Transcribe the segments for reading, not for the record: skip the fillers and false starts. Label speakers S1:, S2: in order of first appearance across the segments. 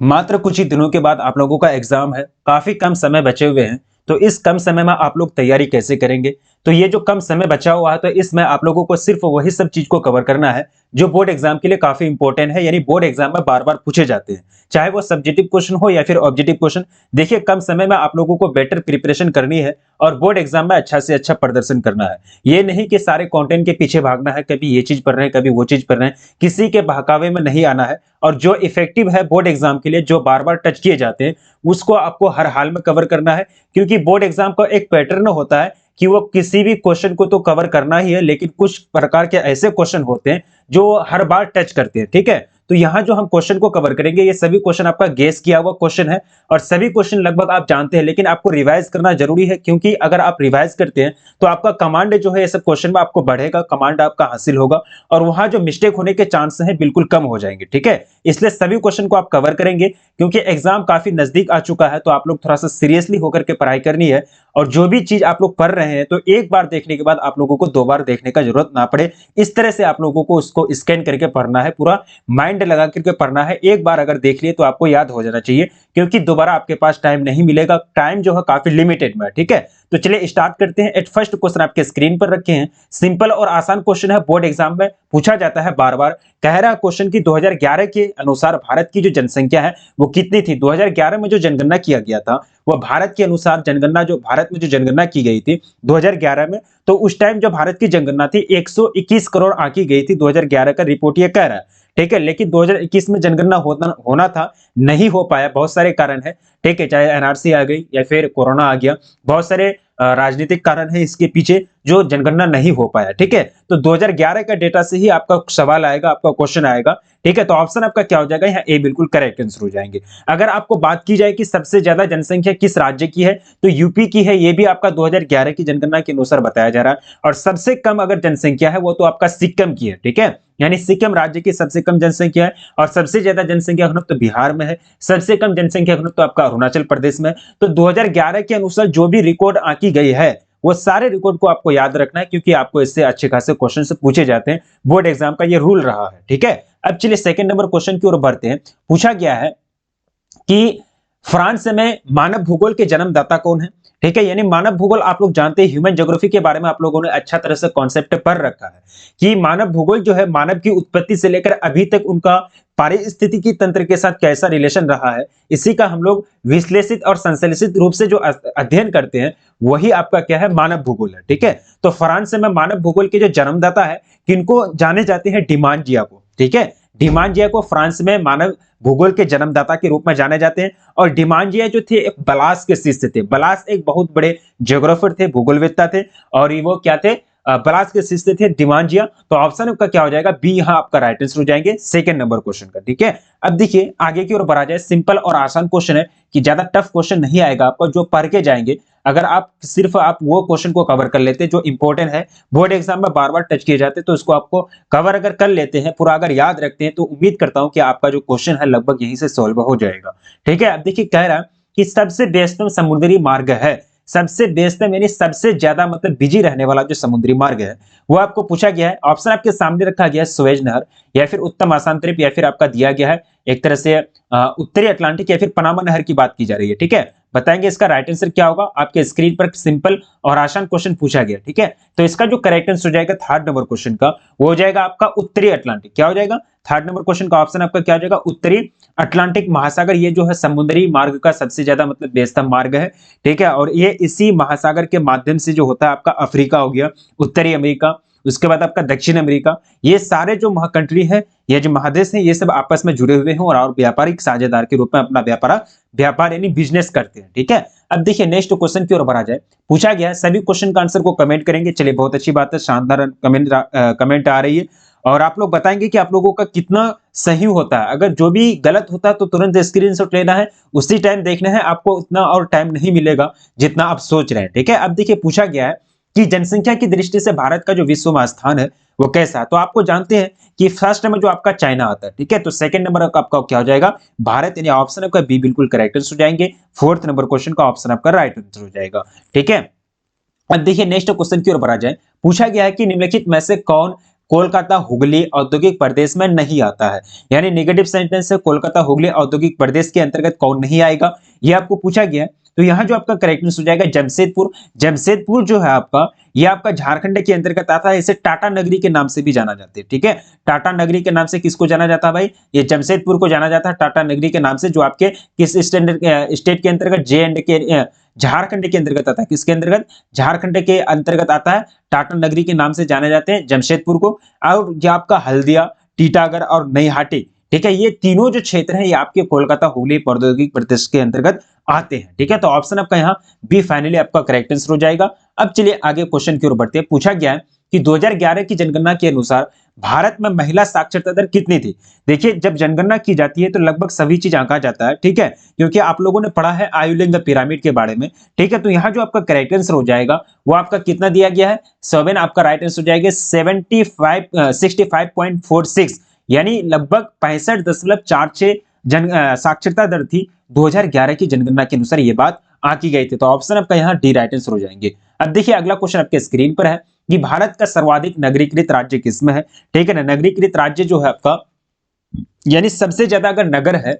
S1: मात्र कुछ ही दिनों के बाद आप लोगों का एग्जाम है, काफी कम समय बचे हुए हैं। तो इस कम समय में आप लोग तैयारी कैसे करेंगे? तो ये जो कम समय बचा हुआ है, तो इसमें आप लोगों को सिर्फ वही सब चीज को कवर करना है जो बोर्ड एग्जाम के लिए काफी इंपॉर्टेंट है, यानी बोर्ड एग्जाम में बार बार पूछे जाते हैं, चाहे वो सब्जेक्टिव क्वेश्चन हो या फिर ऑब्जेक्टिव क्वेश्चन। देखिए, कम समय में आप लोगों को बेटर प्रिपरेशन करनी है और बोर्ड एग्जाम में अच्छा से अच्छा प्रदर्शन करना है। ये नहीं कि सारे कंटेंट के पीछे भागना है, कभी ये चीज पढ़ रहे हैं, कभी वो चीज पढ़ रहे हैं, किसी के बहकावे में नहीं आना है। और जो इफेक्टिव है बोर्ड एग्जाम के लिए, जो बार बार टच किए जाते हैं, उसको आपको हर हाल में कवर करना है। क्योंकि बोर्ड एग्जाम का एक पैटर्न होता है कि वो किसी भी क्वेश्चन को तो कवर करना ही है, लेकिन कुछ प्रकार के ऐसे क्वेश्चन होते हैं जो हर बार टच करते हैं। ठीक है, तो यहाँ जो हम क्वेश्चन को कवर करेंगे, ये सभी क्वेश्चन आपका गेस किया हुआ क्वेश्चन है और सभी क्वेश्चन लगभग आप जानते हैं, लेकिन आपको रिवाइज करना जरूरी है। क्योंकि अगर आप रिवाइज करते हैं तो आपका कमांड जो है, ये सब क्वेश्चन में आपको बढ़ेगा, कमांड आपका हासिल होगा और वहां जो मिस्टेक होने के चांस हैं बिल्कुल कम हो जाएंगे। ठीक है, इसलिए सभी क्वेश्चन को आप कवर करेंगे। क्योंकि एग्जाम काफी नजदीक आ चुका है, तो आप लोग थोड़ा सा सीरियसली होकर के पढ़ाई करनी है। और जो भी चीज आप लोग पढ़ रहे हैं, तो एक बार देखने के बाद आप लोगों को दो बार देखने का जरूरत ना पड़े। इस तरह से आप लोगों को उसको स्कैन करके पढ़ना है, पूरा माइंड लगा करके पढ़ना है। एक बार अगर देख लिए तो आपको याद हो जाना चाहिए, क्योंकि दोबारा आपके पास टाइम नहीं मिलेगा। टाइम जो है काफी लिमिटेड में है। ठीक है, तो चलिए स्टार्ट करते हैं। एट फर्स्ट क्वेश्चन आपके स्क्रीन पर रखे हैं, सिंपल और आसान क्वेश्चन है, बोर्ड एग्जाम में पूछा जाता है बार बार। कह रहा है क्वेश्चन की 2011 के अनुसार भारत की जो जनसंख्या है वो कितनी थी। 2011 में जो जनगणना किया गया था, वह भारत के अनुसार जनगणना, जो भारत में जो जनगणना की गई थी 2011 में, तो उस टाइम जो भारत की जनगणना थी 121 करोड़ आंकी गई थी। 2011 का रिपोर्ट ये कह रहा है। ठीक है, लेकिन 2021 में जनगणना होना था, नहीं हो पाया, बहुत सारे कारण है। ठीक है, चाहे एनआरसी आ गई या फिर कोरोना आ गया, बहुत सारे राजनीतिक कारण है इसके पीछे, जो जनगणना नहीं हो पाया। ठीक है, तो 2011 का डेटा से ही आपका सवाल आएगा, आपका क्वेश्चन आएगा। ठीक है, तो ऑप्शन आपका क्या हो जाएगा, यहाँ ए बिल्कुल करेक्ट आंसर हो जाएंगे। अगर आपको बात की जाए कि सबसे ज्यादा जनसंख्या किस राज्य की है, तो यूपी की है। ये भी आपका 2011 की जनगणना के अनुसार बताया जा रहा है। और सबसे कम अगर जनसंख्या है वो तो आपका सिक्किम की है। ठीक है, यानी सिक्किम राज्य की सबसे कम जनसंख्या है। और सबसे ज्यादा जनसंख्या घनत्व तो बिहार में है, सबसे कम जनसंख्या घनत्व तो आपका अरुणाचल प्रदेश में। तो 2011 के अनुसार जो भी रिकॉर्ड आंकी गई है, वो सारे रिकॉर्ड को आपको याद रखना है, क्योंकि आपको इससे अच्छे खासे क्वेश्चन से पूछे जाते हैं। बोर्ड एग्जाम का ये रूल रहा है। ठीक है, अब चलिए सेकंड नंबर क्वेश्चन की ओर बढ़ते हैं। पूछा गया है कि फ्रांस में मानव भूगोल के जन्मदाता कौन है। ठीक है, यानी मानव भूगोल आप लोग जानते हैं, ह्यूमन ज्योग्राफी के बारे में आप लोगों ने अच्छा तरह से कॉन्सेप्ट पढ़ रखा है कि मानव भूगोल जो है, मानव की उत्पत्ति से लेकर अभी तक उनका पारिस्थितिकी तंत्र के साथ कैसा रिलेशन रहा है, इसी का हम लोग विश्लेषित और संश्लेषित रूप से जो अध्ययन करते हैं, वही आपका क्या है, मानव भूगोल है। ठीक है, तो फ्रांस में मानव भूगोल के जो जन्मदाता है, किनको जाने जाते हैं, डिमांजिया को। ठीक है, डिमांजिया को फ्रांस में मानव भूगोल के जन्मदाता के रूप में जाने जाते हैं। और डिमांजिया जो थे, एक बलास के शिष्य थे। बलास एक बहुत बड़े ज्योग्राफर थे, भूगोलवेत्ता थे, और वो क्या थे, बलास के शिष्य थे डिमांजिया। तो ऑप्शन का क्या हो जाएगा, बी यहाँ आपका राइट आंसर हो जाएंगे सेकंड नंबर क्वेश्चन का। ठीक है, अब देखिए आगे की ओर बढ़ा जाए। सिंपल और आसान क्वेश्चन है कि ज्यादा टफ क्वेश्चन नहीं आएगा आपको, जो पढ़ के जाएंगे। अगर आप सिर्फ आप वो क्वेश्चन को कवर कर लेते जो इंपॉर्टेंट है, बोर्ड एग्जाम में बार बार टच किए जाते, तो इसको आपको कवर अगर कर लेते हैं, पूरा अगर याद रखते हैं, तो उम्मीद करता हूं कि आपका जो क्वेश्चन है लगभग यहीं से सॉल्व हो जाएगा। ठीक है, अब देखिए कह रहा है कि सबसे व्यस्तम समुद्री मार्ग है। सबसे व्यस्तम यानी सबसे ज्यादा मतलब बिजी रहने वाला जो समुद्री मार्ग है, वो आपको पूछा गया है। ऑप्शन आपके सामने रखा गया है, सुएज नहर, या फिर उत्तम आसांतरिप, या फिर आपका दिया गया है एक तरह से उत्तरी अटलांटिक, या फिर पनामा नहर की बात की जा रही है। ठीक है, बताएंगे इसका राइट आंसर क्या होगा। आपके स्क्रीन पर सिंपल और आसान क्वेश्चन पूछा गया। ठीक है, तो इसका जो करेक्ट आंसर हो जाएगा थर्ड नंबर क्वेश्चन का, वो हो जाएगा आपका उत्तरी अटलांटिक। क्या हो जाएगा, थर्ड नंबर क्वेश्चन का ऑप्शन आपका क्या हो जाएगा, उत्तरी अटलांटिक महासागर। ये जो है समुद्री मार्ग का सबसे ज्यादा मतलब व्यस्तम मार्ग है। ठीक है, और ये इसी महासागर के माध्यम से जो होता है, आपका अफ्रीका हो गया, उत्तरी अमेरिका, उसके बाद आपका दक्षिण अमेरिका, ये सारे जो महाकंट्री है, ये जो महादेश है, ये सब आपस में जुड़े हुए हैं और व्यापारिक साझेदार के रूप में अपना व्यापार यानी बिजनेस करते हैं। ठीक है, अब देखिए नेक्स्ट क्वेश्चन की ओर बढ़ा जाए। पूछा गया है, सभी क्वेश्चन का आंसर को कमेंट करेंगे। चलिए, बहुत अच्छी बात है, शानदार कमेंट आ रही है। और आप लोग बताएंगे कि आप लोगों का कितना सही होता है। अगर जो भी गलत होता है तो तुरंत स्क्रीनशॉट लेना है, उसी टाइम देखना है। आपको उतना और टाइम नहीं मिलेगा जितना आप सोच रहे हैं। ठीक है, अब देखिए पूछा गया है कि जनसंख्या की दृष्टि से भारत का जो विश्व में स्थान है वो कैसा है। तो आपको जानते हैं कि फर्स्ट नंबर जो आपका चाइना आता है। ठीक है, तो सेकंड नंबर आपका क्या हो जाएगा, भारत, यानी ऑप्शन आपका बी बिल्कुल करेक्ट आंसर हो जाएंगे। फोर्थ नंबर क्वेश्चन का ऑप्शन आपका राइट आंसर हो जाएगा। ठीक है, अब देखिए नेक्स्ट क्वेश्चन की ओर बढ़ा जाए। पूछा गया है कि निम्नलिखित में से कौन कोलकाता हुगली औद्योगिक प्रदेश में नहीं आता है। यानी नेगेटिव सेंटेंस है, कोलकाता हुगली औद्योगिक प्रदेश के अंतर्गत कौन नहीं आएगा, ये आपको पूछा गया है। तो यहाँ जो आपका करेक्ट आंसर हो जाएगा जमशेदपुर। जमशेदपुर जो है आपका, ये आपका झारखंड के अंतर्गत आता है। इसे टाटा नगरी के नाम से भी जाना जाता है। ठीक है, टाटा नगरी के नाम से किसको जाना जाता है भाई, ये जमशेदपुर को जाना जाता है टाटा नगरी के नाम से, जो आपके किस स्टेट के अंतर्गत, जे एंड के, झारखंड के अंतर्गत आता है। किसके अंतर्गत, झारखंड के अंतर्गत आता है। टाटा नगरी के नाम से जाने जाते हैं जमशेदपुर को। और जो आपका हल्दिया, टीटागढ़ और नईहाटी, ठीक है, ये तीनों जो क्षेत्र हैं ये आपके कोलकाता हुगली औद्योगिक प्रदेश के अंतर्गत आते हैं। ठीक है, तो ऑप्शन आपका यहाँ बी फाइनली आपका करेक्ट आंसर हो जाएगा। अब चलिए आगे क्वेश्चन की ओर बढ़ते हैं। पूछा गया है कि 2011 की जनगणना के अनुसार भारत में महिला साक्षरता दर कितनी थी। देखिए, जब जनगणना की जाती है तो लगभग सभी चीज आंका जाता है। ठीक है, क्योंकि आप लोगों ने पढ़ा है आयुलिंग पिरामिड के बारे में। ठीक है, तो यहाँ जो आपका करेक्ट आंसर हो जाएगा वो आपका कितना दिया गया है, 7। आपका राइट आंसर हो जाएगा 65.46, यानी लगभग 65.46 साक्षरता दर थी 2011 की जनगणना के अनुसार, ये बात आंकी गई थी। तो ऑप्शन आपका यहाँ डी राइट आंसर हो जाएंगे। अब देखिए अगला क्वेश्चन आपके स्क्रीन पर है कि भारत का सर्वाधिक नगरीकृत राज्य किसमें है। ठीक है ना, नगरीकृत राज्य जो है आपका, यानी सबसे ज्यादा अगर नगर है,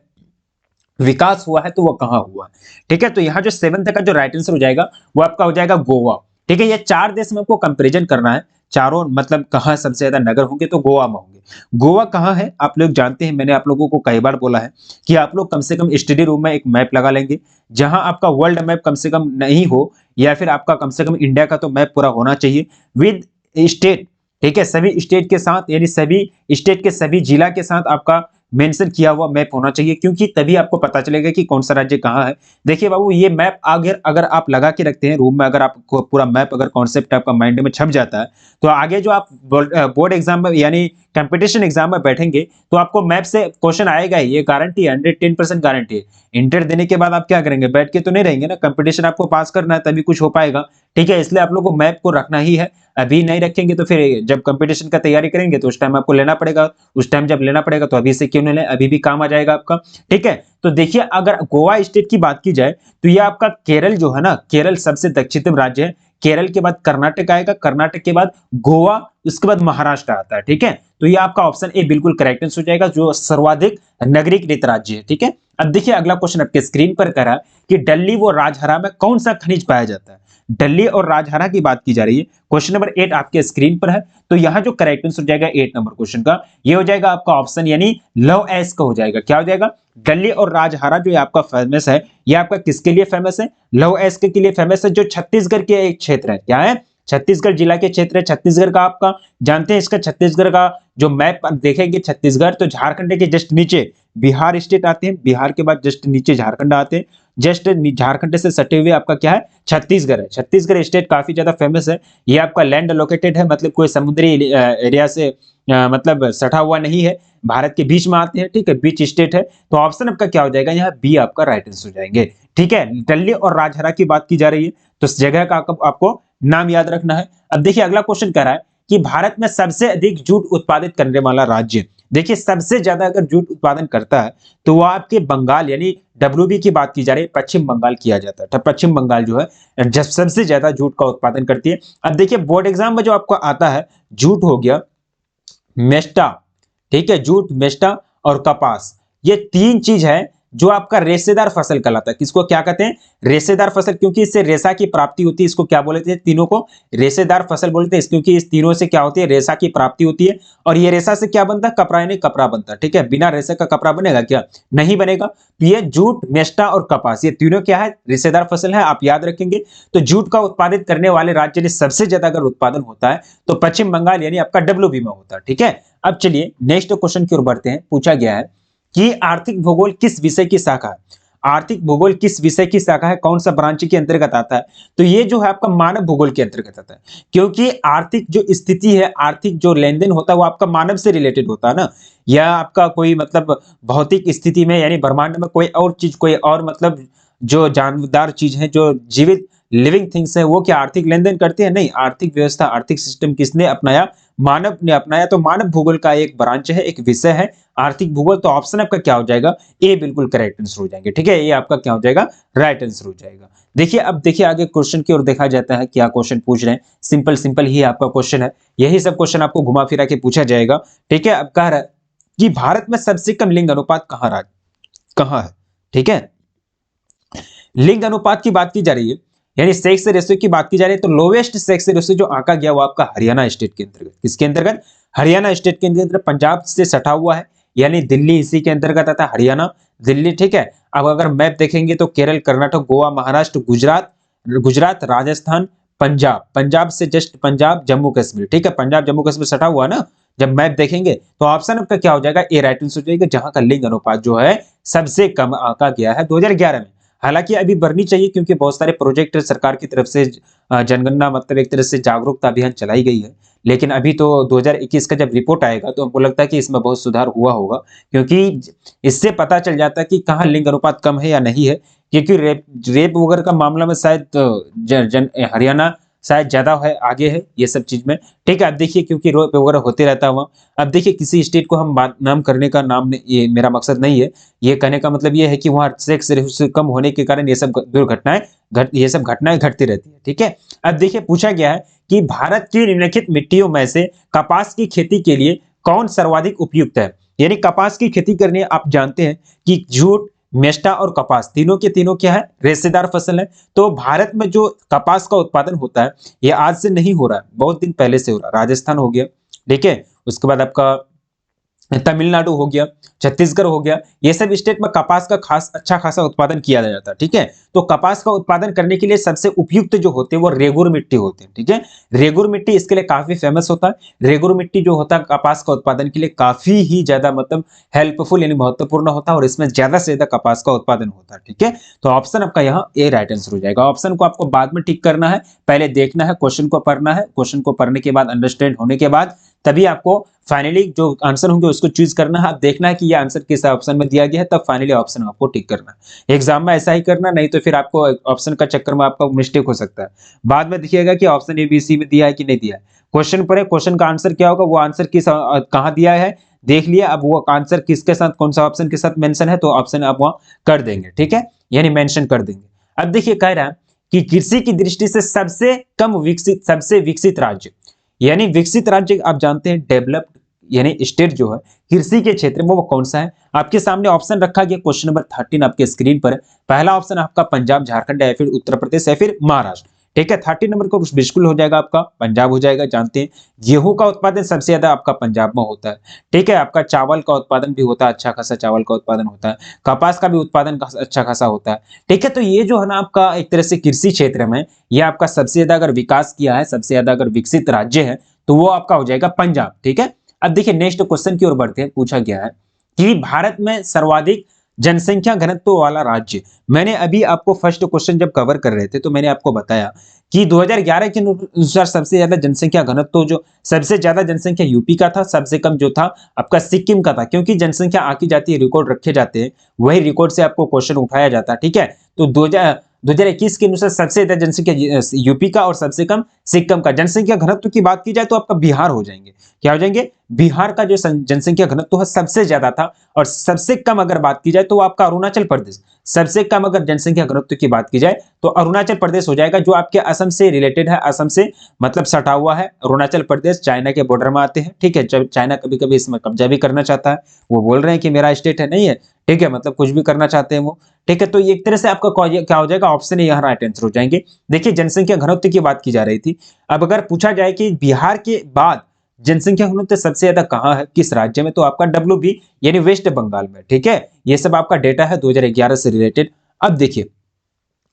S1: विकास हुआ है, तो वो कहां हुआ है। ठीक है, तो यहाँ जो 7th का जो राइट आंसर हो जाएगा वो आपका हो जाएगा गोवा। ठीक है, ये 4 देश में आपको कंपैरिजन करना है, चारों मतलब कहां सबसे ज्यादा नगर होंगे, तो गोवा में होंगे। गोवा कहां है आप लोग जानते हैं, मैंने आप लोगों को कई बार बोला है कि आप लोग कम से कम स्टडी रूम में एक मैप लगा लेंगे, जहां आपका वर्ल्ड मैप कम से कम नहीं हो, या फिर आपका कम से कम इंडिया का तो मैप पूरा होना चाहिए विद स्टेट। ठीक है, सभी स्टेट के साथ, यानी सभी स्टेट के सभी जिला के साथ आपका मेंशन किया हुआ मैप होना चाहिए, क्योंकि तभी आपको पता चलेगा कि कौन सा राज्य कहाँ है। देखिए बाबू, ये मैप अगर आप लगा के रखते हैं रूम में, अगर आपको पूरा मैप अगर कॉन्सेप्ट आपका माइंड में छप जाता है, तो आगे जो आप बोर्ड एग्जाम में यानी कंपटीशन एग्जाम में बैठेंगे तो आपको मैप से क्वेश्चन आएगा ही, ये गारंटी है, 110% गारंटी है। इंटर देने के बाद आप क्या करेंगे, बैठ के तो नहीं रहेंगे ना, कंपटीशन आपको पास करना है तभी कुछ हो पाएगा। ठीक है, इसलिए आप लोगों को मैप को रखना ही है। अभी नहीं रखेंगे तो फिर जब कंपटीशन का तैयारी करेंगे तो उस टाइम आपको लेना पड़ेगा, उस टाइम जब लेना पड़ेगा तो अभी से क्यों नहीं ले, अभी भी काम आ जाएगा आपका। ठीक है, तो देखिए अगर गोवा स्टेट की बात की जाए तो ये आपका केरल जो है ना, केरल सबसे दक्षिणतम राज्य है। केरल के बाद कर्नाटक आएगा, कर्नाटक के बाद गोवा, उसके बाद महाराष्ट्र आता है। ठीक है, तो ये आपका ऑप्शन ए बिल्कुल करेक्ट आंसर हो जाएगा, जो सर्वाधिक नगरीकृत राज्य है। ठीक है, अब देखिए अगला क्वेश्चन आपके स्क्रीन पर कह रहा है कि डल्ली व राजहरा में कौन सा खनिज पाया जाता है। डल्ली और राजहरा की बात की जा रही है। क्वेश्चन नंबर 8 आपके स्क्रीन पर है। तो यहाँ जो करेक्ट आंसर हो जाएगा 8 नंबर क्वेश्चन का, ये हो जाएगा आपका ऑप्शन यानी लव एस का हो जाएगा। क्या हो जाएगा, डल्ली और राजहरा जो आपका फेमस है, ये आपका किसके लिए फेमस है, लव एस के लिए फेमस है, जो छत्तीसगढ़ के एक क्षेत्र है। क्या है, छत्तीसगढ़ जिला के क्षेत्र है। छत्तीसगढ़ का आपका जानते हैं, इसका छत्तीसगढ़ का जो मैप देखेंगे छत्तीसगढ़, तो झारखंड के जस्ट नीचे बिहार स्टेट आते हैं, बिहार के बाद जस्ट नीचे झारखंड आते हैं, जस्ट झारखंड से सटे हुए आपका क्या है, छत्तीसगढ़ है। छत्तीसगढ़ स्टेट काफी ज्यादा फेमस है। ये आपका लैंड लोकेटेड है, मतलब कोई समुद्री एरिया से मतलब सटा हुआ नहीं है, भारत के बीच में आते हैं। ठीक है, बीच स्टेट है। तो ऑप्शन आपका क्या हो जाएगा, यहाँ बी आपका राइट आंसर हो जाएंगे। ठीक है, डल्ली और राजहरा की बात की जा रही है, तो इस जगह का आपको नाम याद रखना है। अब देखिए अगला क्वेश्चन कह रहा है कि भारत में सबसे अधिक जूट उत्पादित करने वाला राज्य। देखिए सबसे ज्यादा अगर जूट उत्पादन करता है तो वो आपके बंगाल, यानी WB की बात की जा रही है, पश्चिम बंगाल किया जाता है। तो पश्चिम बंगाल जो है जब सबसे ज्यादा जूट का उत्पादन करती है। अब देखिए बोर्ड एग्जाम में जो आपको आता है, जूट हो गया, मेस्टा, ठीक है, जूट, मेस्टा और कपास, ये 3 चीज है जो आपका रेशेदार फसल कहलाता है। किसको क्या कहते हैं, रेशेदार फसल, क्योंकि इससे रेशा की प्राप्ति होती है। इसको क्या बोलते हैं, तीनों को रेशेदार फसल बोलते हैं, क्योंकि इस तीनों से क्या होती है, रेशा की प्राप्ति होती है। और ये रेशा से क्या बनता है, कपड़ा, यानी कपड़ा बनता है। ठीक है, बिना रेशे का कपड़ा बनेगा क्या, नहीं बनेगा। तो ये जूट, मेस्टा और कपास, ये तीनों क्या है, रेशेदार फसल है, आप याद रखेंगे। तो जूट का उत्पादित करने वाले राज्य में सबसे ज्यादा अगर उत्पादन होता है तो पश्चिम बंगाल यानी आपका WB में होता है। ठीक है, अब चलिए नेक्स्ट क्वेश्चन की ओर बढ़ते हैं। पूछा गया है कि आर्थिक भूगोल किस विषय की शाखा है। आर्थिक भूगोल किस विषय की शाखा है, कौन सा ब्रांच के अंतर्गत आता है, तो ये जो है आपका मानव भूगोल के अंतर्गत आता है। क्योंकि आर्थिक जो स्थिति है, आर्थिक जो लेन देन होता है वो आपका मानव से रिलेटेड होता है ना, या आपका कोई मतलब भौतिक स्थिति में, यानी ब्रह्मांड में कोई और चीज, कोई और मतलब जो जानदार चीज है, जो जीवित लिविंग थिंग्स है वो क्या आर्थिक लेन देन करते हैं? नहीं। आर्थिक व्यवस्था, आर्थिक सिस्टम किसने अपनाया? मानव ने अपनाया। तो मानव भूगोल का एक ब्रांच है, एक विषय है आर्थिक भूगोल। तो ऑप्शन आपका क्या हो जाएगा? ए बिल्कुल करेक्ट आंसर हो जाएंगे। ठीक है, ये आपका क्या हो जाएगा? राइट आंसर हो जाएगा। देखिए अब देखिए आगे क्वेश्चन की ओर देखा जाता है, क्या क्वेश्चन पूछ रहे हैं। सिंपल सिंपल ही आपका क्वेश्चन है, यही सब क्वेश्चन आपको घुमा फिरा के पूछा जाएगा। ठीक है, अब कह रहा है कि भारत में सबसे कम लिंग अनुपात कहाँ है? ठीक है, लिंग अनुपात की बात की जा रही है, यानी सेक्स रेशियो की बात की जा रही है। तो लोवेस्ट सेक्स रेशियो जो आंका गया वो आपका हरियाणा स्टेट के अंतर्गत। किसके अंतर्गत? हरियाणा स्टेट के अंतर्गत। पंजाब से सटा हुआ है, यानी दिल्ली इसी के अंतर्गत आता है, हरियाणा दिल्ली। ठीक है, अब अगर मैप देखेंगे तो केरल, कर्नाटक, गोवा, महाराष्ट्र, गुजरात, राजस्थान, पंजाब, पंजाब से जस्ट पंजाब, जम्मू कश्मीर। ठीक है, पंजाब जम्मू कश्मीर सटा हुआ ना। जब मैप देखेंगे तो ऑप्शन आपका क्या हो जाएगा? ए राइट आंसर हो जाएगा, जहां का लिंग अनुपात जो है सबसे कम आंका गया है 2011 में। हालांकि अभी बढ़नी चाहिए, क्योंकि बहुत सारे प्रोजेक्ट सरकार की तरफ से जनगणना मतलब एक तरह से जागरूकता अभियान चलाई गई है। लेकिन अभी तो 2021 का जब रिपोर्ट आएगा तो हमको लगता है कि इसमें बहुत सुधार हुआ होगा, क्योंकि इससे पता चल जाता है कि कहाँ लिंग अनुपात कम है या नहीं है। क्योंकि रेप रेप वगैरह का मामला में शायद हरियाणा शायद ज्यादा है, आगे है ये सब चीज में। ठीक है, अब देखिए क्योंकि रेप वगैरह होते रहता है वहाँ। अब देखिए किसी स्टेट को हम नाम करने का नाम ये मेरा मकसद नहीं है। ये कहने का मतलब ये है कि वहाँ सेक्स रेशियो कम होने के कारण ये सब दुर्घटनाएं ये सब घटनाएं घटती रहती है। ठीक है, अब देखिए पूछा गया है कि भारत की निम्नलिखित मिट्टियों में से कपास की खेती के लिए कौन सर्वाधिक उपयुक्त है? यानी कपास की खेती करने आप जानते हैं कि जूट, मेस्टा और कपास तीनों के तीनों क्या है? रेशेदार फसल है। तो भारत में जो कपास का उत्पादन होता है ये आज से नहीं हो रहा है, बहुत दिन पहले से हो रहा है। राजस्थान हो गया, ठीक है, उसके बाद आपका तमिलनाडु हो गया, छत्तीसगढ़ हो गया, ये सब स्टेट में कपास का अच्छा खासा उत्पादन किया जाता है। ठीक है, तो कपास का उत्पादन करने के लिए सबसे उपयुक्त जो होते हैं वो रेगुर मिट्टी होते हैं। ठीक है, रेगुर मिट्टी इसके लिए काफी फेमस होता है। रेगुर मिट्टी जो होता है कपास का उत्पादन के लिए काफी ही ज्यादा मतलब हेल्पफुल यानी महत्वपूर्ण होता है, और इसमें ज्यादा से ज्यादा कपास का उत्पादन होता है। ठीक है, तो ऑप्शन आपका यहाँ ए राइट आंसर हो जाएगा। ऑप्शन को आपको बाद में टिक करना है, पहले देखना है, क्वेश्चन को पढ़ना है, क्वेश्चन को पढ़ने के बाद अंडरस्टैंड होने के बाद तभी आपको फाइनली जो आंसर होंगे उसको चूज करना है। आप देखना है कि ये आंसर किस ऑप्शन में दिया गया है, तब फाइनली ऑप्शन आपको टिक करना है। एग्जाम में ऐसा ही करना, नहीं तो फिर आपको ऑप्शन का चक्कर में आपका मिस्टेक हो सकता है। बाद में देखिएगा कि ऑप्शन ए बी सी में दिया है कि नहीं दिया है। क्वेश्चन पर क्वेश्चन का आंसर क्या होगा, वो आंसर किस कहाँ दिया है देख लिया, अब वो आंसर किसके साथ, कौन सा ऑप्शन के साथ मेंशन है, तो ऑप्शन आप वहां कर देंगे। ठीक है, यानी मेंशन कर देंगे। अब देखिए कह रहा है कि कृषि की दृष्टि से सबसे विकसित राज्य, यानी विकसित राज्य आप जानते हैं डेवलप्ड यानी स्टेट जो है कृषि के क्षेत्र में वो कौन सा है। आपके सामने ऑप्शन रखा गया क्वेश्चन नंबर 13 आपके स्क्रीन पर है। पहला ऑप्शन आपका पंजाब, झारखंड या फिर उत्तर प्रदेश या फिर महाराष्ट्र। ठीक है, 13 नंबर को बिल्कुल हो जाएगा आपका पंजाब हो जाएगा। जानते हैं गेहूं का उत्पादन सबसे ज्यादा आपका पंजाब में होता है। ठीक है, आपका चावल का उत्पादन भी होता है, अच्छा खासा चावल का उत्पादन होता है, कपास का भी उत्पादन अच्छा खासा होता है। ठीक है, तो ये जो है ना आपका एक तरह से कृषि क्षेत्र में ये आपका सबसे ज्यादा अगर विकास किया है, सबसे ज्यादा अगर विकसित राज्य है तो वो आपका हो जाएगा पंजाब। ठीक है, अब देखिए नेक्स्ट क्वेश्चन की ओर बढ़ते हैं। पूछा गया है कि भारत में सर्वाधिक जनसंख्या घनत्व वाला राज्य। मैंने अभी आपको फर्स्ट क्वेश्चन जब कवर कर रहे थे तो मैंने आपको बताया कि 2011 के अनुसार सबसे ज्यादा जनसंख्या घनत्व जो सबसे ज्यादा जनसंख्या यूपी का था, सबसे कम जो था आपका सिक्किम का था। क्योंकि जनसंख्या आकी जाती है, रिकॉर्ड रखे जाते हैं, वही रिकॉर्ड से आपको क्वेश्चन उठाया जाता है। ठीक है, तो 2021 के अनुसार सबसे ज्यादा जनसंख्या यूपी का और सबसे कम सिक्किम का। जनसंख्या घनत्व की बात की जाए तो आपका बिहार हो जाएंगे, क्या हो जाएंगे? बिहार का जो जनसंख्या घनत्व है सबसे ज्यादा था। और सबसे कम अगर बात की जाए तो आपका अरुणाचल प्रदेश। सबसे कम अगर जनसंख्या घनत्व की बात की जाए तो अरुणाचल प्रदेश हो जाएगा, जो आपके असम से रिलेटेड है, असम से मतलब सटा हुआ है। अरुणाचल प्रदेश चाइना के बॉर्डर में आते हैं। ठीक है, जब चाइना कभी कभी इसमें कब्जा भी करना चाहता है, वो बोल रहे हैं कि मेरा स्टेट है, नहीं है। ठीक है, मतलब कुछ भी करना चाहते हैं वो। ठीक है, तो एक तरह से आपका क्या हो जाएगा, ऑप्शन यहाँ राइट आंसर हो जाएंगे। देखिए जनसंख्या घनत्व की बात की जा रही थी। अब अगर पूछा जाए कि बिहार के बाद जनसंख्या घनत्व सबसे ज्यादा कहां है, किस राज्य में, तो आपका WB यानी वेस्ट बंगाल में। ठीक है, ये सब आपका डेटा है 2011 से रिलेटेड। अब देखिए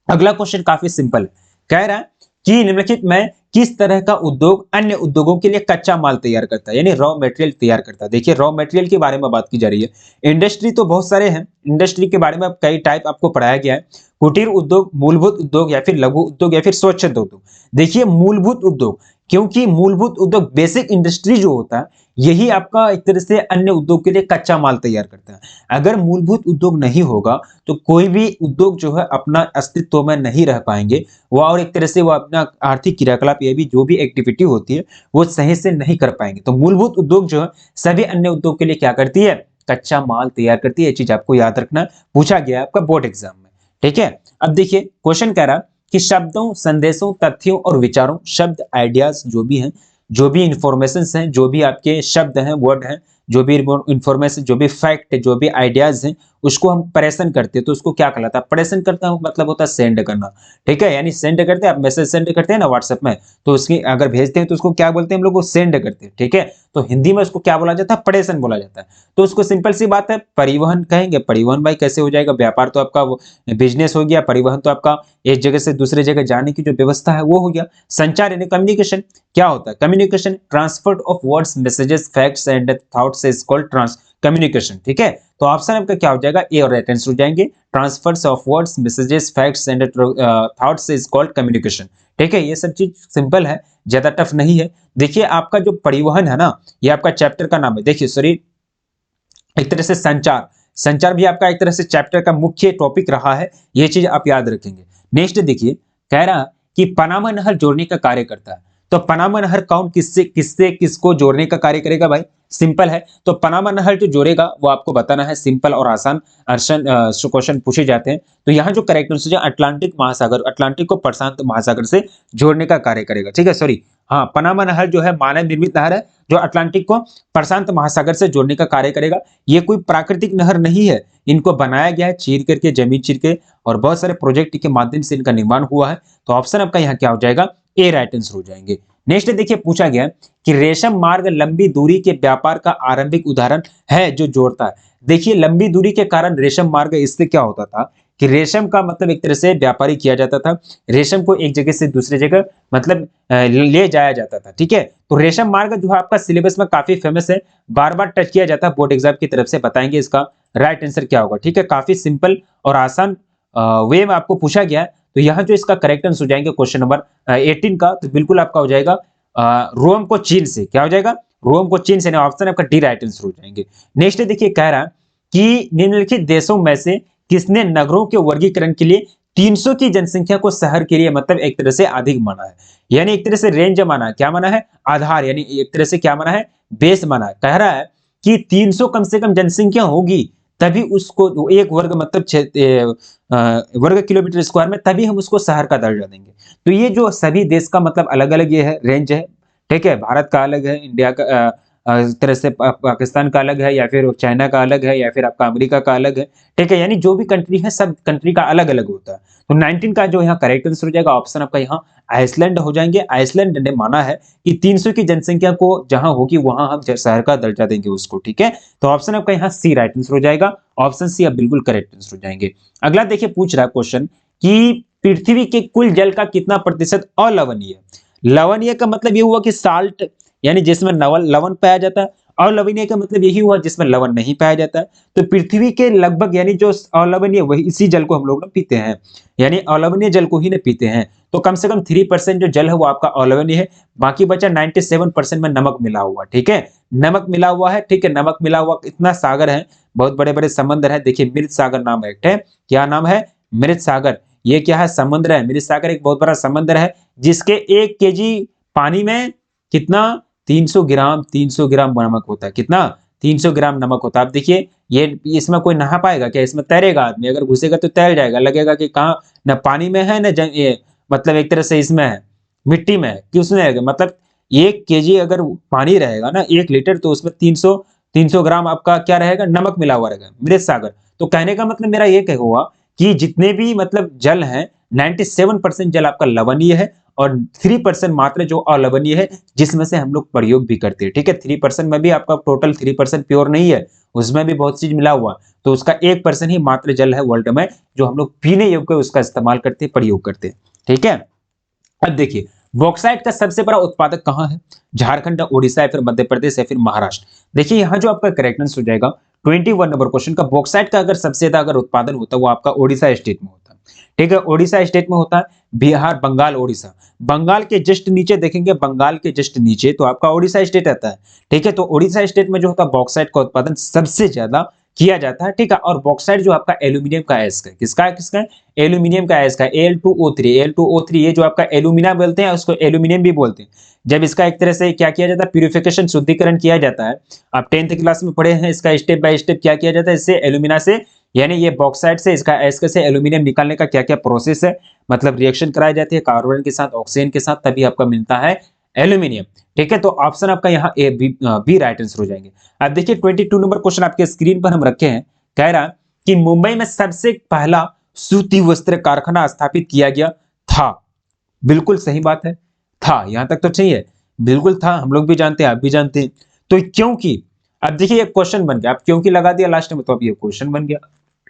S1: अगला क्वेश्चन काफी सिंपल है। कह रहा है कि निम्नलिखित में किस तरह का उद्योग अन्य उद्योगों के लिए कच्चा माल तैयार करता है, यानी रॉ मटेरियल तैयार करता है। देखिए रॉ मटेरियल के बारे में बात की जा रही है। इंडस्ट्री तो बहुत सारे हैं, इंडस्ट्री के बारे में कई टाइप आपको पढ़ाया गया है। कुटीर उद्योग, मूलभूत उद्योग या फिर लघु उद्योग या फिर स्वच्छंद उद्योग। देखिए मूलभूत उद्योग, क्योंकि मूलभूत उद्योग बेसिक इंडस्ट्री जो होता है यही आपका एक तरह से अन्य उद्योग के लिए कच्चा माल तैयार करता है। अगर मूलभूत उद्योग नहीं होगा तो कोई भी उद्योग जो है अपना अस्तित्व में नहीं रह पाएंगे, वो और एक तरह से वो अपना आर्थिक क्रियाकलाप ये भी जो भी एक्टिविटी होती है वो सही से नहीं कर पाएंगे। तो मूलभूत उद्योग जो है सभी अन्य उद्योग के लिए क्या करती है, कच्चा माल तैयार करती है। ये चीज आपको याद रखना, पूछा गया है आपका बोर्ड एग्जाम में। ठीक है, अब देखिए क्वेश्चन कह रहा कि शब्दों, संदेशों, तथ्यों और विचारों, शब्द, आइडियाज जो भी हैं, जो भी इंफॉर्मेशन हैं, जो भी आपके शब्द हैं, वर्ड हैं, जो भी इंफॉर्मेशन, जो भी फैक्ट, जो भी आइडियाज हैं, उसको हम प्रेजेंट करते हैं तो उसको क्या कहलाता है, प्रेजेंट करता हूं मतलब होता है सेंड करना। ठीक है, यानी सेंड करते हैं, आप मैसेज सेंड करते हैं ना व्हाट्सएप में, तो उसकी अगर भेजते हैं तो उसको क्या बोलते हैं हम लोग, सेंड करते हैं। ठीक है, तो हिंदी में उसको क्या बोला जाता है, प्रेजेंट बोला जाता है। तो उसको सिंपल सी बात है परिवहन कहेंगे। परिवहन भाई कैसे हो जाएगा, व्यापार तो आपका बिजनेस हो गया, परिवहन तो आपका एक जगह से दूसरे जगह जाने की जो व्यवस्था है वो हो गया। संचार यानी कम्युनिकेशन, क्या होता है communication, transfer of words, messages, facts and thoughts is called trans communication. ठीक है, तो ऑप्शन आपका क्या हो जाएगा, ए और राइट आंसर हो जाएंगे। Transfers of words, messages, facts and thoughts is called communication. ठीक है, ये सब चीज सिंपल है, ज्यादा टफ नहीं है। देखिए आपका जो परिवहन है ना, ये आपका चैप्टर का नाम है। देखिए सॉरी, एक तरह से संचार, संचार भी आपका एक तरह से चैप्टर का मुख्य टॉपिक रहा है, ये चीज आप याद रखेंगे। नेक्स्ट देखिए, कह रहा कि पनामा नहर जोड़ने का कार्य करता है। तो पनामा नहर कौन किससे किससे किसको जोड़ने का कार्य करेगा भाई, सिंपल है। तो पनामा नहर जो जोड़ेगा वो आपको बताना है, सिंपल और आसान क्वेश्चन पूछे जाते हैं। तो यहाँ जो करेक्ट आंसर है अटलांटिक महासागर, अटलांटिक को प्रशांत महासागर से जोड़ने का कार्य करेगा। ठीक है, सॉरी, हाँ, पनामा नहर जो है मानव निर्मित नहर है जो अटलांटिक को प्रशांत महासागर से जोड़ने का कार्य करेगा। ये कोई प्राकृतिक नहर नहीं है, इनको बनाया गया है चीर करके, जमीन चीर के, और बहुत सारे प्रोजेक्ट के माध्यम से इनका निर्माण हुआ है। तो ऑप्शन आपका यहाँ क्या हो जाएगा, ए राइट आंसर हो जाएंगे। नेक्स्ट देखिए, पूछा गया कि रेशम मार्ग लंबी दूरी के व्यापार का आरंभिक उदाहरण है जो जोड़ता है। देखिए लंबी दूरी के कारण रेशम मार्ग, इससे क्या होता था कि रेशम का मतलब एक तरह से व्यापारी किया जाता था, रेशम को एक जगह से दूसरी जगह मतलब ले जाया जाता था। ठीक है, तो रेशम मार्ग जो है आपका सिलेबस में काफी फेमस है, बार बार टच किया जाता है बोर्ड एग्जाम की तरफ से, बताएंगे इसका राइट आंसर क्या होगा। ठीक है, काफी सिंपल और आसान वे में आपको पूछा गया है। तो यहाँ जो इसका करेक्ट आंसर हो जाएंगे क्वेश्चन नंबर 18 का, तो बिल्कुल आपका हो जाएगा रोम को चीन से, क्या हो जाएगा, रोम को चीन से, ऑप्शन आपका डी राइट आंसर हो जाएंगे। नेक्स्ट देखिए, कह रहा कि निम्नलिखित देशों में से किसने नगरों के वर्गीकरण के लिए 300 की जनसंख्या को शहर के लिए मतलब एक तरह से अधिक माना है, यानी एक तरह से रेंज माना है, क्या माना है, आधार, यानी एक तरह से क्या माना है, बेस माना है। कह रहा है कि 300 कम से कम जनसंख्या होगी तभी उसको एक वर्ग मतलब वर्ग किलोमीटर स्क्वायर में, तभी हम उसको शहर का दर्जा देंगे। तो ये जो सभी देश का मतलब अलग अलग ये है, रेंज है। ठीक है, भारत का अलग है, इंडिया का इस तरह से पाकिस्तान का अलग है, या फिर चाइना का अलग है, या फिर आपका अमेरिका का अलग है। ठीक है, यानी जो भी कंट्री है सब कंट्री का अलग अलग होता है। तो 19 का जो यहाँ करेक्ट आंसर हो जाएगा ऑप्शन आपका यहाँ आइसलैंड हो जाएंगे। आइसलैंड ने माना है कि 300 की जनसंख्या को जहां होगी वहां हम शहर का दर्जा देंगे उसको। ठीक है, तो ऑप्शन आपका यहाँ सी राइट आंसर हो जाएगा, ऑप्शन सी आप बिल्कुल करेक्ट आंसर हो जाएंगे। अगला देखिए, पूछ रहा है क्वेश्चन कि पृथ्वी के कुल जल का कितना प्रतिशत अलवणीय। लवणीय का मतलब ये हुआ कि साल्ट, यानी जिसमें लवण पाया जाता है, अलवणीय का मतलब यही हुआ जिसमें लवण नहीं पाया जाता है। तो पृथ्वी के लगभग यानी जो अलवणीय वही इसी जल को हम लोग पीते हैं, यानी अलवणीय जल को ही ने पीते हैं। तो कम से कम 3% जो जल है वो आपका अलवणीय है, बाकी बचा 97% में नमक मिला हुआ। ठीक है, नमक मिला हुआ है। ठीक है, नमक मिला हुआ, इतना सागर है, बहुत बड़े बड़े समंदर है। देखिए मृत सागर नाम एक है, क्या नाम है, मृत सागर। ये क्या है, समुद्र है। मृत सागर एक बहुत बड़ा समंदर है जिसके 1 केजी पानी में कितना 300 ग्राम नमक होता है। कितना, 300 ग्राम नमक होता है। आप देखिए ये इसमें कोई नहा पाएगा क्या, इसमें तैरेगा आदमी, अगर घुसेगा तो तैर जाएगा, लगेगा कि कहाँ न पानी में है न ये मतलब एक तरह से इसमें है, मिट्टी में है कि उसमें है। मतलब 1 केजी अगर पानी रहेगा ना 1 लीटर, तो उसमें 300 ग्राम आपका क्या रहेगा, नमक मिला हुआ रहेगा, मृत सागर। तो कहने का मतलब मेरा ये कह हुआ कि जितने भी मतलब जल है 97% जल आपका लवणीय है और 3% मात्र जो अलवणीय है जिसमें से हम लोग प्रयोग भी करते हैं। ठीक है, 3% में भी आपका टोटल 3% प्योर नहीं है, उसमें भी बहुत चीज मिला हुआ। तो उसका 1% ही मात्र जल है वर्ल्ड में जो हम लोग पीने योग्य उसका इस्तेमाल करते, प्रयोग करते। ठीक है, अब देखिए बॉक्साइट का सबसे बड़ा उत्पादक कहां है, झारखंड, उड़ीसा, या फिर मध्य प्रदेश, या फिर महाराष्ट्र। देखिए यहाँ जो आपका करेक्ट आंसर हो जाएगा 21 नंबर क्वेश्चन का, बॉक्साइट का अगर सबसे ज्यादा अगर उत्पादन होता है वो आपका उड़ीसा स्टेट में होता है। ठीक है, ओडिशा स्टेट में होता है, बिहार, बंगाल, ओडिशा। बंगाल के जस्ट नीचे देखेंगे, बंगाल के जस्ट नीचे तो आपका ओडिशा स्टेट आता है। ठीक है, तो ओडिशा स्टेट में जो होता है बॉक्साइट का उत्पादन सबसे ज्यादा किया जाता है। ठीक है, और बॉक्साइट जो आपका एल्यूमिनियम का अयस्क है, किसका है, किसका है, एल्यूमिनियम का अयस्क है, Al2O3। Al2O3 ये जो आपका एल्यूमिना बोलते हैं, उसको एल्यूमिनियम भी बोलते हैं। जब इसका एक तरह से क्या किया जाता है, प्यूरिफिकेशन, शुद्धिकरण किया जाता है। आप 10th क्लास में पढ़े हैं, इसका स्टेप बाय स्टेप क्या किया जाता है, इससे एल्यूमिना से, यानी ये बॉक्साइट से, इसका अयस्क से एल्यूमिनियम निकालने का क्या क्या प्रोसेस है, मतलब रिएक्शन कराई जाती है कार्बन के साथ, ऑक्सीजन के साथ, तभी आपका मिलता है एल्यूमिनियम। ठीक है, तो ऑप्शन आपका यहाँ ए बी राइट आंसर हो जाएंगे। अब देखिए 22 नंबर क्वेश्चन आपके स्क्रीन पर हम रखे हैं। कह रहा कि मुंबई में सबसे पहला सूती वस्त्र कारखाना स्थापित किया गया था। बिल्कुल सही बात है, था, यहां तक तो सही है, बिल्कुल था, हम लोग भी जानते हैं, आप भी जानते हैं। तो क्योंकि अब देखिए ये क्वेश्चन बन गया, अब क्योंकि लगा दिया लास्ट में, तो अब ये क्वेश्चन बन गया।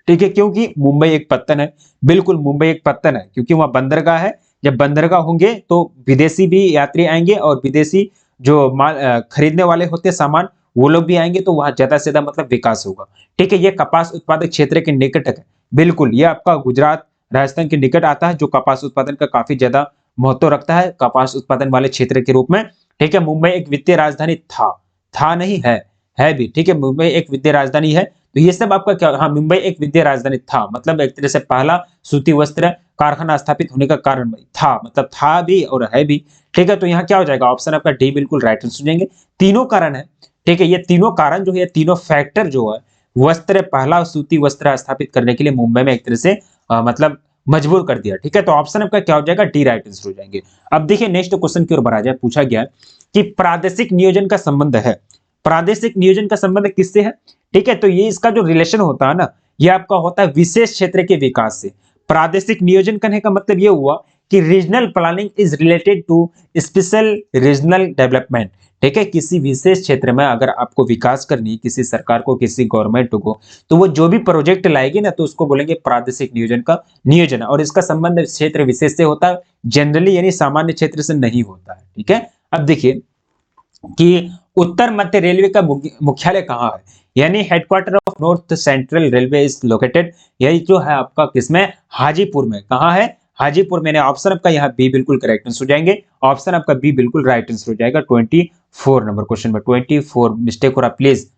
S1: ठीक है, क्योंकि मुंबई एक पत्तन है, बिल्कुल मुंबई एक पत्तन है, क्योंकि वहां बंदरगाह है। जब बंदरगाह होंगे तो विदेशी भी यात्री आएंगे, और विदेशी जो माल खरीदने वाले होते हैं सामान, वो लोग भी आएंगे, तो वहां ज्यादा से ज्यादा मतलब विकास होगा। ठीक है, ये कपास उत्पादक क्षेत्र के निकट है, बिल्कुल ये आपका गुजरात, राजस्थान के निकट आता है, जो कपास उत्पादन का काफी ज्यादा महत्व रखता है, कपास उत्पादन वाले क्षेत्र के रूप में। ठीक है, मुंबई एक वित्तीय राजधानी था नहीं है भी। ठीक है, मुंबई एक वित्तीय राजधानी है। तो ये सब आपका क्या, हाँ, मुंबई एक वित्तीय राजधानी था, मतलब एक तरह से पहला सूती वस्त्र कारखाना स्थापित होने का कारण था, मतलब था भी और है भी। ठीक है, तो यहाँ क्या हो जाएगा, ऑप्शन आपका डी बिल्कुल राइट आंसर हो जाएंगे। तीनों कारण है। ठीक है, ये तीनों कारण जो है, तीनों फैक्टर जो है, वस्त्र, पहला सूती वस्त्र स्थापित करने के लिए मुंबई में एक तरह से मतलब मजबूर कर दिया। ठीक है, तो ऑप्शन आपका क्या हो जाएगा, डी राइट आंसर हो जाएंगे। अब देखिए नेक्स्ट क्वेश्चन की ओर बढ़ा जाए, पूछा गया कि प्रादेशिक नियोजन का संबंध है, प्रादेशिक नियोजन का संबंध किससे है। ठीक है, तो ये इसका जो रिलेशन होता है ना, ये आपका होता है विशेष क्षेत्र के विकास से। प्रादेशिक नियोजन करने का मतलब ये हुआ कि regional planning is related to special regional development. ठीक है, किसी विशेष क्षेत्र में अगर आपको विकास करनी है, किसी सरकार को, किसी गवर्नमेंट को, तो वो जो भी प्रोजेक्ट लाएगी ना, तो उसको बोलेंगे प्रादेशिक नियोजन का नियोजन, और इसका संबंध क्षेत्र विशेष से होता है, जनरली यानी सामान्य क्षेत्र से नहीं होता है। ठीक है, अब देखिए कि उत्तर मध्य रेलवे का मुख्यालय कहाँ है, यानी headquarter of north central railway is located, यही जो है आपका किसमें, हाजीपुर में। कहाँ है, हाजीपुर में। ऑप्शन आपका यहाँ बी बिल्कुल करेक्ट आंसर हो जाएंगे, ऑप्शन आपका बी बिल्कुल राइट आंसर हो जाएगा। 24 नंबर क्वेश्चन में 24 मिस्टेक हो रहा, प्लीज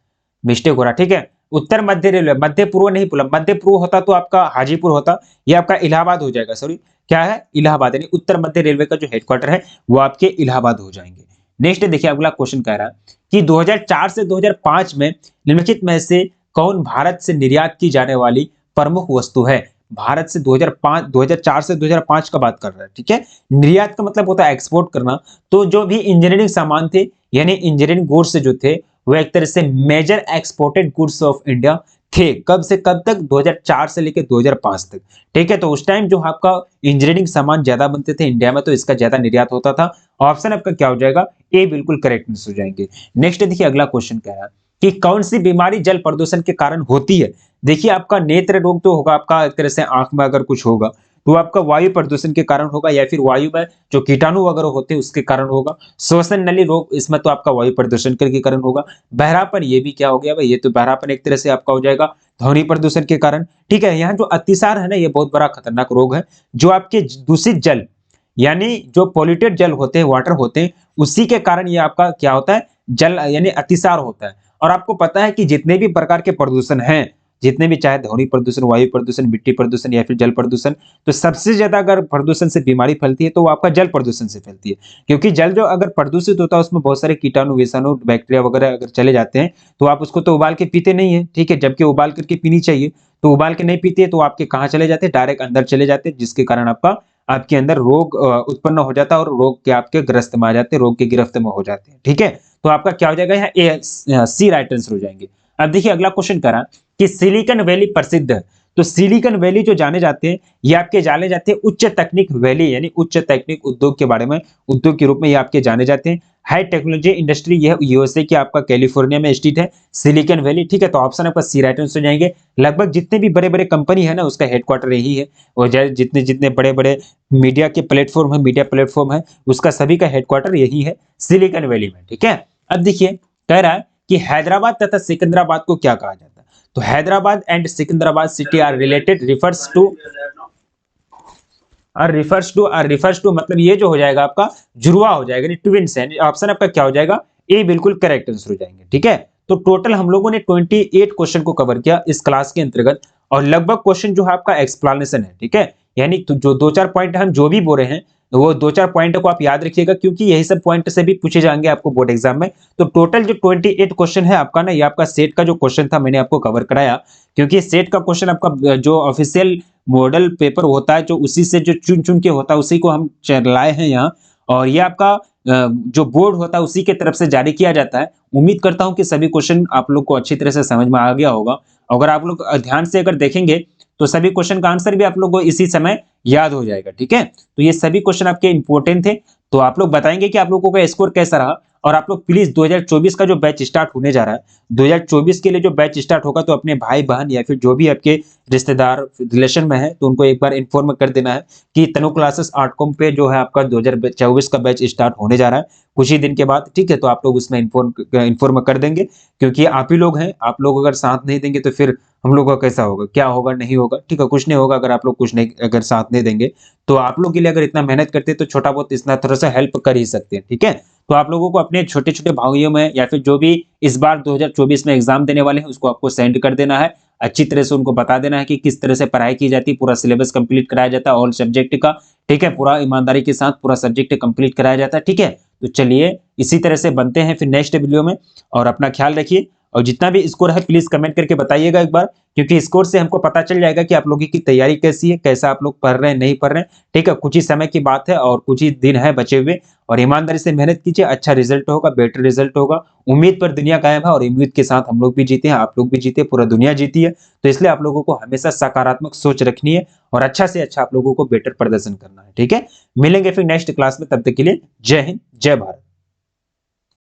S1: मिस्टेक हो रहा। ठीक है, उत्तर मध्य रेलवे, मध्य पूर्व नहीं बोला, मध्य पूर्व होता तो आपका हाजीपुर होता, ये आपका इलाहाबाद हो जाएगा, सॉरी क्या है, इलाहाबाद, यानी उत्तर मध्य रेलवे का जो हेडक्वार्टर है वो आपके इलाहाबाद हो जाएंगे। नेक्स्ट देखिए अगला क्वेश्चन कह रहा है कि 2004 से 2005 में निम्नलिखित में से कौन भारत से निर्यात की जाने वाली प्रमुख वस्तु है। भारत से 2004 से 2005 का बात कर रहा है। ठीक है, निर्यात का मतलब होता है एक्सपोर्ट करना। तो जो भी इंजीनियरिंग सामान थे, यानी इंजीनियरिंग गुड्स जो थे, वो एक तरह से major exported goods of India थे। कब से कब तक, 2004 से लेकर 2005 तक। ठीक है, तो उस टाइम जो आपका इंजीनियरिंग सामान ज्यादा बनते थे इंडिया में, तो इसका ज्यादा निर्यात होता था। ऑप्शन आपका क्या हो जाएगा, ए बिल्कुल करेक्ट हो जाएंगे। नेक्स्ट देखिए अगला क्वेश्चन क्या है कि कौन सी बीमारी जल प्रदूषण के कारण होती है। देखिए आपका नेत्र रोग तो होगा, आपका एक तरह से आंख में अगर कुछ होगा तो आपका वायु प्रदूषण के कारण होगा, या फिर वायु में जो कीटाणु वगैरह होते हैं उसके कारण होगा। श्वसन नली रोग, इसमें तो आपका वायु प्रदूषण के कारण होगा। बहरापन, ये भी क्या हो गया भाई, ये तो बहरापन एक तरह से आपका हो जाएगा ध्वनि प्रदूषण के कारण। ठीक है, यहाँ जो अतिसार है ना, ये बहुत बड़ा खतरनाक रोग है, जो आपके दूषित जल, यानी जो पॉल्यूटेड जल होते हैं, वाटर होते हैं, उसी के कारण ये आपका क्या होता है, जल यानी अतिसार होता है। और आपको पता है कि जितने भी प्रकार के प्रदूषण हैं, जितने भी, चाहे ध्वनि प्रदूषण, वायु प्रदूषण, मिट्टी प्रदूषण या फिर जल प्रदूषण, तो सबसे ज्यादा अगर प्रदूषण से बीमारी फैलती है तो वो आपका जल प्रदूषण से फैलती है। क्योंकि जल जो अगर प्रदूषित होता है उसमें बहुत सारे कीटाणु, विषाणु, बैक्टीरिया वगैरह अगर चले जाते हैं, तो आप उसको तो उबाल के पीते नहीं है। ठीक है, जबकि उबाल करके पीनी चाहिए, तो उबाल के नहीं पीते तो आपके कहाँ चले जाते हैं, डायरेक्ट अंदर चले जाते हैं, जिसके कारण आपके अंदर रोग उत्पन्न हो जाता है, और रोग के आपके ग्रस्त में आ जाते हैं, रोग के गिरफ्त में हो जाते हैं। ठीक है, तो आपका क्या हो जाएगा, यहाँ ए सी राइट आंसर हो जाएंगे। अब देखिए अगला क्वेश्चन करा कि सिलिकॉन वैली प्रसिद्ध है। तो सिलिकॉन वैली जो जाने जाते हैं, ये आपके जाने जाते हैं उच्च तकनीक वैली, यानी उच्च तकनीक उद्योग के बारे में, उद्योग के रूप में ये आपके जाने जाते हैं। हाई टेक्नोलॉजी इंडस्ट्री, यह यूएसए के आपका कैलिफोर्निया में स्थित है सिलिकॉन वैली। ठीक है, तो ऑप्शन आपका सी राइट आंसर हो जाएंगे। लगभग जितने भी बड़े बड़े कंपनी है ना, उसका हेडक्वार्टर यही है, और जितने जितने बड़े बड़े मीडिया के प्लेटफॉर्म है, मीडिया प्लेटफॉर्म है, उसका सभी का हेडक्वार्टर यही है, सिलिकॉन वैली में। ठीक है, अब देखिए कह रहा है कि हैदराबाद तथा सिकंदराबाद को क्या कहा जाता है। तो Hyderabad and Secunderabad city are related, refers to, refers to मतलब ये जो हो जाएगा आपका जुड़वा हो जाएगा, ट्विन्स है। ऑप्शन आपका क्या हो जाएगा, ए बिल्कुल करेक्ट आंसर हो जाएंगे। ठीक है, तो टोटल हम लोगों ने 28 क्वेश्चन को कवर किया इस क्लास के अंतर्गत, और लगभग क्वेश्चन जो है आपका एक्सप्लेनेशन है। ठीक है, यानी तो जो 2-4 पॉइंट हम जो भी बोल रहे हैं, तो वो 2-4 पॉइंट को आप याद रखिएगा, क्योंकि यही सब पॉइंट से भी पूछे जाएंगे आपको बोर्ड एग्जाम में। तो टोटल जो 28 क्वेश्चन है आपका ना, ये आपका सेट का जो क्वेश्चन था मैंने आपको कवर कराया, क्योंकि सेट का क्वेश्चन आपका जो ऑफिशियल मॉडल पेपर होता है, जो उसी से जो चुन चुन के होता है, उसी को हम लाए हैं यहाँ। और ये आपका जो बोर्ड होता है उसी के तरफ से जारी किया जाता है। उम्मीद करता हूं कि सभी क्वेश्चन आप लोग को अच्छी तरह से समझ में आ गया होगा। अगर आप लोग ध्यान से अगर देखेंगे तो सभी क्वेश्चन का आंसर भी आप लोग को इसी समय याद हो जाएगा। ठीक है, तो ये सभी क्वेश्चन आपके इंपॉर्टेंट थे। तो आप लोग बताएंगे कि आप लोगों का स्कोर कैसा रहा, और आप लोग प्लीज 2024 का जो बैच स्टार्ट होने जा रहा है, 2024 के लिए जो बैच स्टार्ट होगा, तो अपने भाई बहन या फिर जो भी आपके रिश्तेदार रिलेशन में है, तो उनको एक बार इन्फॉर्म कर देना है कि तनु क्लासेस आर्टकॉम पे जो है आपका 2024 का बैच स्टार्ट होने जा रहा है कुछ ही दिन के बाद। ठीक है, तो आप लोग उसमें इन्फॉर्म कर देंगे, क्योंकि आप ही लोग हैं। आप लोग अगर साथ नहीं देंगे तो फिर हम लोग का कैसा होगा, क्या होगा, नहीं होगा। ठीक है, कुछ नहीं होगा अगर आप लोग कुछ नहीं अगर साथ नहीं देंगे। तो आप लोग के लिए अगर इतना मेहनत करते हैं तो छोटा बहुत इतना थोड़ा सा हेल्प कर ही सकते हैं। ठीक है, तो आप लोगों को अपने छोटे छोटे भाइयों में या फिर जो भी इस बार 2024 में एग्जाम देने वाले हैं, उसको आपको सेंड कर देना है। अच्छी तरह से उनको बता देना है कि किस तरह से पढ़ाई की जाती है, पूरा सिलेबस कंप्लीट कराया जाता है ऑल सब्जेक्ट का। ठीक है, पूरा ईमानदारी के साथ पूरा सब्जेक्ट कंप्लीट कराया जाता है। ठीक है, तो चलिए इसी तरह से बनते हैं फिर नेक्स्ट वीडियो में, और अपना ख्याल रखिए। और जितना भी स्कोर है प्लीज कमेंट करके बताइएगा एक बार, क्योंकि स्कोर से हमको पता चल जाएगा कि आप लोगों की तैयारी कैसी है, कैसा आप लोग पढ़ रहे हैं, नहीं पढ़ रहे हैं। ठीक है, कुछ ही समय की बात है और कुछ ही दिन है बचे हुए, और ईमानदारी से मेहनत कीजिए, अच्छा रिजल्ट होगा, बेटर रिजल्ट होगा। उम्मीद पर दुनिया कायम है, और उम्मीद के साथ हम लोग भी जीते हैं, आप लोग भी जीते, पूरा दुनिया जीती है। तो इसलिए आप लोगों को हमेशा सकारात्मक सोच रखनी है, और अच्छा से अच्छा आप लोगों को बेटर प्रदर्शन करना है। ठीक है, मिलेंगे फिर नेक्स्ट क्लास में, तब तक के लिए जय हिंद, जय भारत।